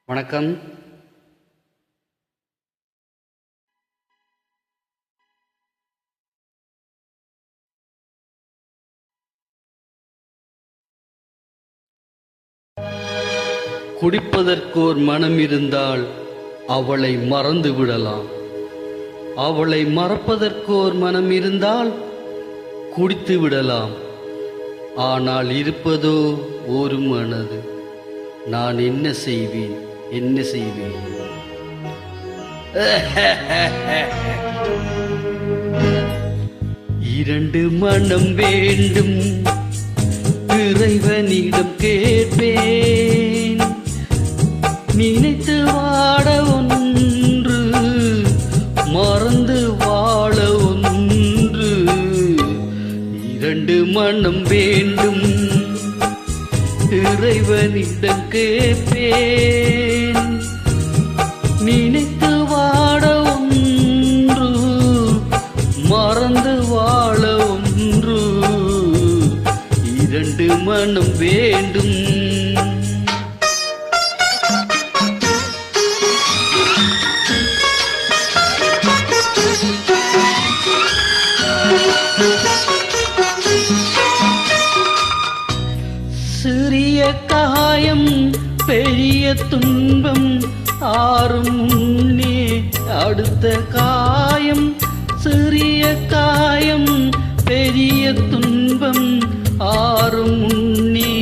வணக்கம். குடிப்பதற்கோர் மனம் இருந்தால் அவளை மறந்து விடலாம். அவளை மறப்பதற்கோர் மனம் இருந்தால் குடித்து விடலாம். ஆனால் இருப்பதோ ஒரு மனது. நான் என்ன செய்வேன்? இரண்டு மனம் வேண்டும், இறைவனிடம் கேட்பேன். நினைத்து வாட ஒன்று, மறந்து வாழ ஒன்று. இரண்டு மனம் வேண்டும், இறைவனிடம் கேட்பேன். நினைத்து வாட ஒன்று, மறந்து வாழ ஒன்று. இரண்டு மனம் வேண்டும். சிறிய காயம் பெரிய துன்பம் ஆறும் முன்னே அடுத்த காயம். சிறிய காயம் பெரிய துன்பம் ஆறும் முன்னே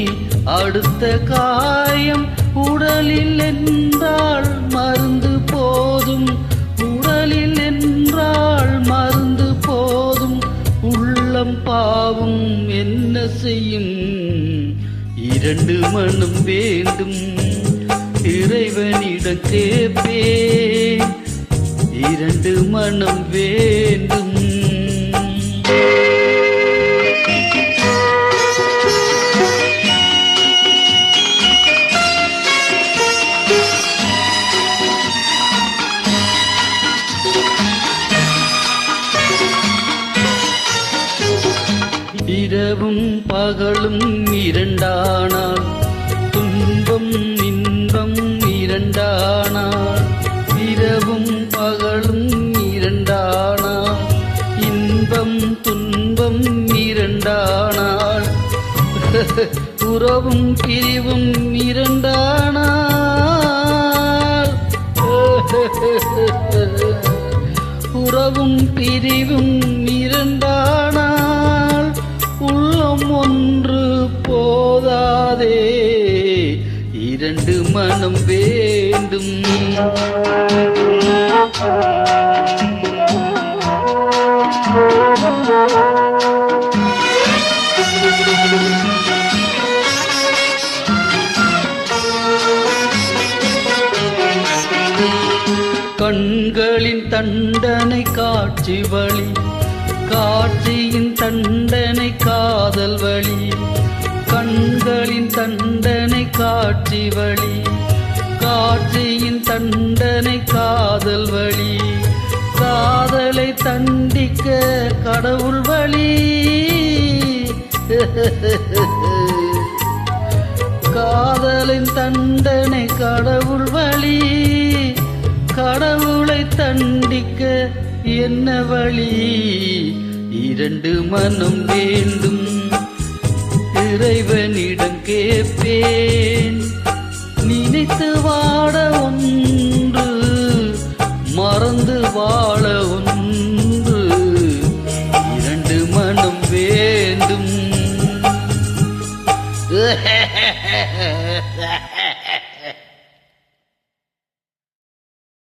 அடுத்த காயம். உடலில் என்றால் மருந்து போதும், உடலில் என்றால் மருந்து போதும். உள்ளம் பாவம் என்ன செய்யும்? இரண்டு மனம் வேண்டும், இறைவனிடம் கேட்பேன். இரண்டு மனம் வேண்டும். இரவும் பகலும் இரண்டானால், துன்பம் இன்பம் இரண்டானால். இரவும் பகலும் இரண்டானால், இன்பம் துன்பம் இரண்டானால். உறவும் பிரிவும் இரண்டானால், உறவும் பிரிவும் இரண்டானால். உள்ளம் ஒன்று போதாதே, இரண்டு மனம் வேண்டும். கண்களின் தண்டனை காட்சி வழி, காட்சியின் தண்டனை காதல் வழி. கண்களின் தண்டனை காட்சி வழி, காட்சியின் தண்டனை காதல் வழி. காதலை தண்டிக்க கடவுள் வழி, காதலின் தண்டனை கடவுள் வழி. கடவுளை தண்டிக்க என்ன வழி? இரண்டு மனம் வேண்டும், இறைவனிடம் கேட்பேன். நினைத்து வாட ஒன்று, மறந்து வாழ ஒன்று. இரண்டு மனம் வேண்டும்.